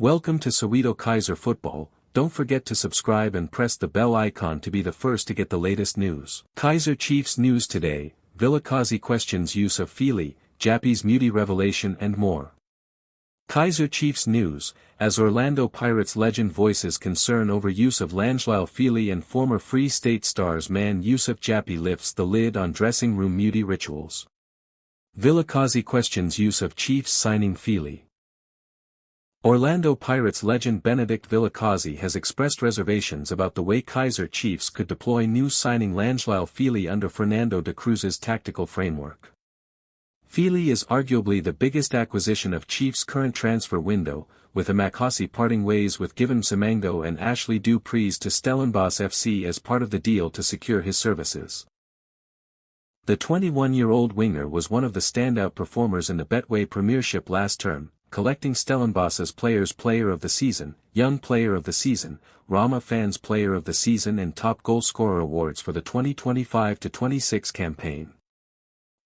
Welcome to Soweto KAIZER Football. Don't forget to subscribe and press the bell icon to be the first to get the latest news. KAIZER Chiefs news today, Vilakazi questions use of Fili, Jappy's muti revelation and more. KAIZER Chiefs news, as Orlando Pirates legend voices concern over use of Langli Fili and former Free State Stars man Yusuf Jappy lifts the lid on dressing room muti rituals. Vilakazi questions use of Chiefs signing Fili. Orlando Pirates legend Benedict Vilakazi has expressed reservations about the way KAIZER Chiefs could deploy new signing Langli Fili under Fernando de Cruz's tactical framework. Fili is arguably the biggest acquisition of Chiefs' current transfer window, with Amakasi parting ways with Given Semango and Ashley Dupreez to Stellenbosch FC as part of the deal to secure his services. The 21-year-old winger was one of the standout performers in the Betway Premiership last term, collecting Stellenbosch's Players Player of the Season, Young Player of the Season, Rama Fans Player of the Season and Top Goal Scorer awards for the 2025-26 campaign.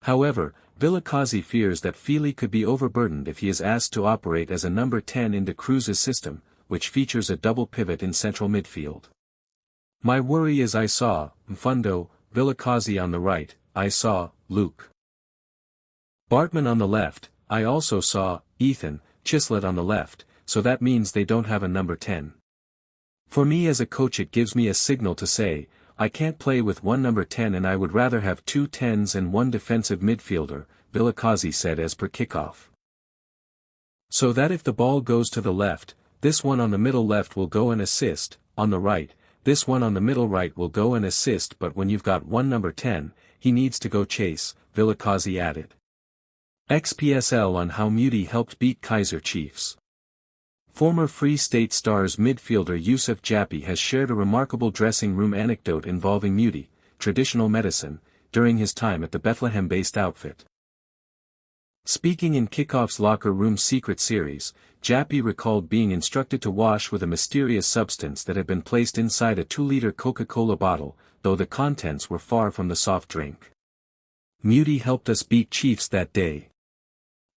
However, Vilakazi fears that Fili could be overburdened if he is asked to operate as a number 10 in de Cruz's system, which features a double pivot in central midfield. My worry is I saw, Mfundo, Vilakazi on the right, I saw, Luke Bartman on the left, I also saw, Ethan, Chislett on the left, so that means they don't have a number 10. For me as a coach it gives me a signal to say, I can't play with one number 10 and I would rather have two 10s and one defensive midfielder, Vilakazi said as per kickoff. So that if the ball goes to the left, this one on the middle left will go and assist, on the right, this one on the middle right will go and assist but when you've got one number 10, he needs to go chase, Vilakazi added. XPSL on how muti helped beat KAIZER Chiefs. Former Free State Stars midfielder Yusuf Jappy has shared a remarkable dressing room anecdote involving muti, traditional medicine, during his time at the Bethlehem-based outfit. Speaking in Kickoff's Locker Room Secret series, Jappy recalled being instructed to wash with a mysterious substance that had been placed inside a 2-liter Coca-Cola bottle, though the contents were far from the soft drink. Muti helped us beat Chiefs that day.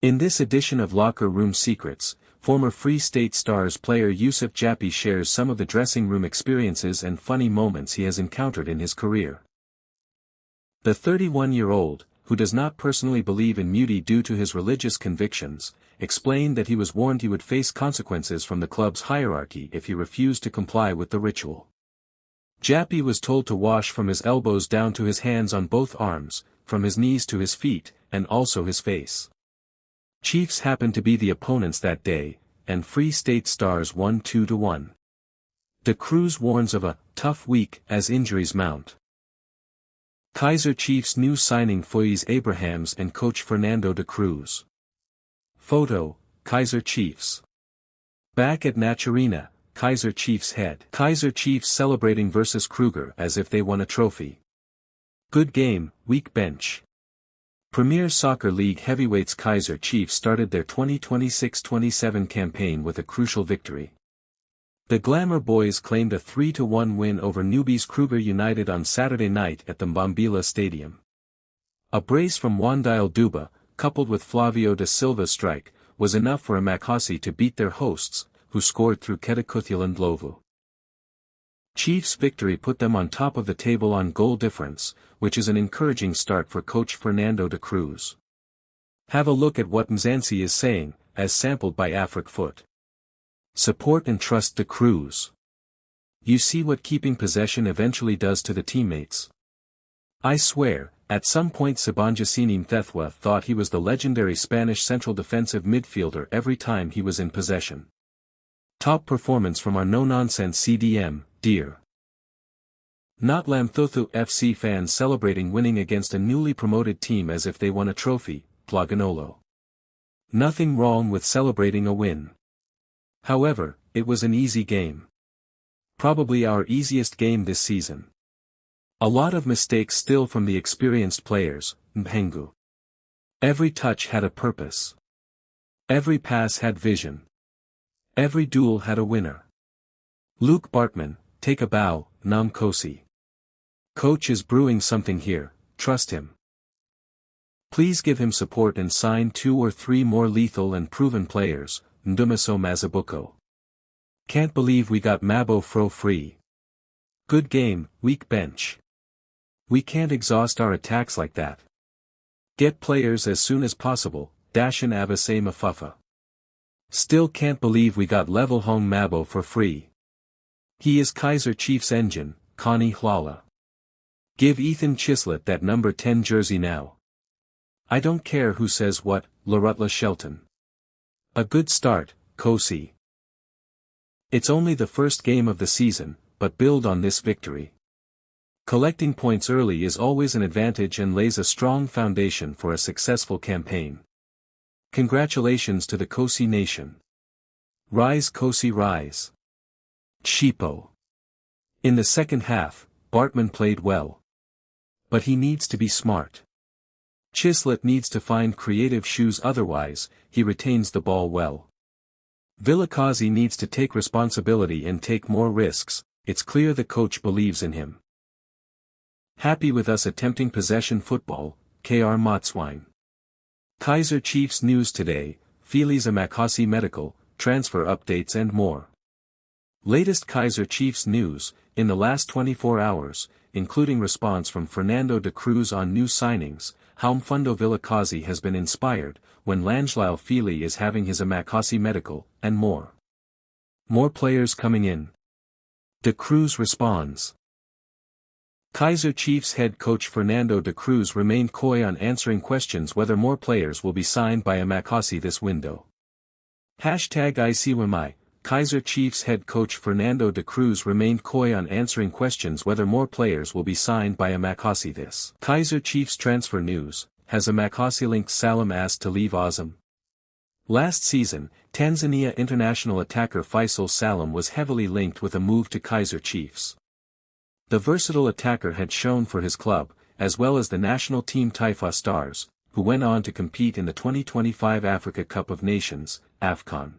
In this edition of Locker Room Secrets, former Free State Stars player Yusuf Jappy shares some of the dressing room experiences and funny moments he has encountered in his career. The 31-year-old, who does not personally believe in muti due to his religious convictions, explained that he was warned he would face consequences from the club's hierarchy if he refused to comply with the ritual. Jappy was told to wash from his elbows down to his hands on both arms, from his knees to his feet, and also his face. Chiefs happened to be the opponents that day, and Free State Stars won 2-1. De Cruz warns of a tough week as injuries mount. KAIZER Chiefs new signing Foyes Abrahams and coach Fernando de Cruz. Photo, KAIZER Chiefs. Back at Naturena, KAIZER Chiefs head. KAIZER Chiefs celebrating versus Kruger as if they won a trophy. Good game, weak bench. Premier Soccer League heavyweights KAIZER Chiefs started their 2026-27 campaign with a crucial victory. The Glamour boys claimed a 3-1 win over newbies Kruger United on Saturday night at the Mbombela Stadium. A brace from Wandile Duba, coupled with Flavio da Silva's strike, was enough for Amakasi to beat their hosts, who scored through Ketakuthulan Ndlovu. Chiefs' victory put them on top of the table on goal difference, which is an encouraging start for coach Fernando de Cruz. Have a look at what Mzansi is saying, as sampled by Afric Foot. Support and trust de Cruz. You see what keeping possession eventually does to the teammates. I swear, at some point Sabanjasini Mthethwa thought he was the legendary Spanish central defensive midfielder every time he was in possession. Top performance from our no-nonsense CDM, dear. Not Lamthothu FC fans celebrating winning against a newly promoted team as if they won a trophy, Plaganolo. Nothing wrong with celebrating a win. However, it was an easy game. Probably our easiest game this season. A lot of mistakes still from the experienced players, Mpengu. Every touch had a purpose. Every pass had vision. Every duel had a winner. Luke Bartman, take a bow, Namkosi. Coach is brewing something here, trust him. Please give him support and sign 2 or 3 more lethal and proven players, Ndumiso Mazabuko. Can't believe we got Mabo Fro free. Good game, weak bench. We can't exhaust our attacks like that. Get players as soon as possible, Dashan Abase Mafufa. Still can't believe we got Level Hong Mabo for free. He is KAIZER Chiefs engine, Connie Hlala. Give Ethan Chislett that number 10 jersey now. I don't care who says what, Larutla Shelton. A good start, Kosi. It's only the first game of the season, but build on this victory. Collecting points early is always an advantage and lays a strong foundation for a successful campaign. Congratulations to the Kosi Nation. Rise Kosi rise. Cheapo. In the second half, Bartman played well. But he needs to be smart. Chislett needs to find creative shoes, otherwise, he retains the ball well. Vilakazi needs to take responsibility and take more risks. It's clear the coach believes in him. Happy with us attempting possession football, KR Motswine. KAIZER Chiefs news today, Feli's Amakasi medical, transfer updates and more. Latest KAIZER Chiefs news, in the last 24 hours, including response from Fernando de Cruz on new signings, how Mfundo Vilakazi has been inspired, when Langli Feli is having his Amakasi medical, and more. More players coming in. De Cruz responds. KAIZER Chiefs head coach Fernando de Cruz remained coy on answering questions whether more players will be signed by Amakasi this window. #ICWMI, KAIZER Chiefs head coach Fernando de Cruz remained coy on answering questions whether more players will be signed by Amakasi this. KAIZER Chiefs transfer news, has Amakasi linked Salam asked to leave Azam? Last season, Tanzania international attacker Faisal Salam was heavily linked with a move to KAIZER Chiefs. The versatile attacker had shown for his club, as well as the national team Taifa Stars, who went on to compete in the 2025 Africa Cup of Nations, AFCON.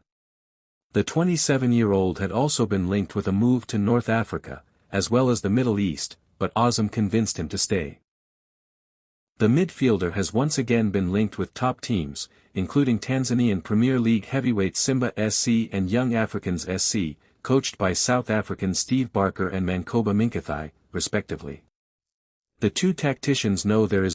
The 27-year-old had also been linked with a move to North Africa, as well as the Middle East, but Azam convinced him to stay. The midfielder has once again been linked with top teams, including Tanzanian Premier League heavyweight Simba SC and Young Africans SC, coached by South African Steve Barker and Mankoba Minkathai, respectively. The two tacticians know there is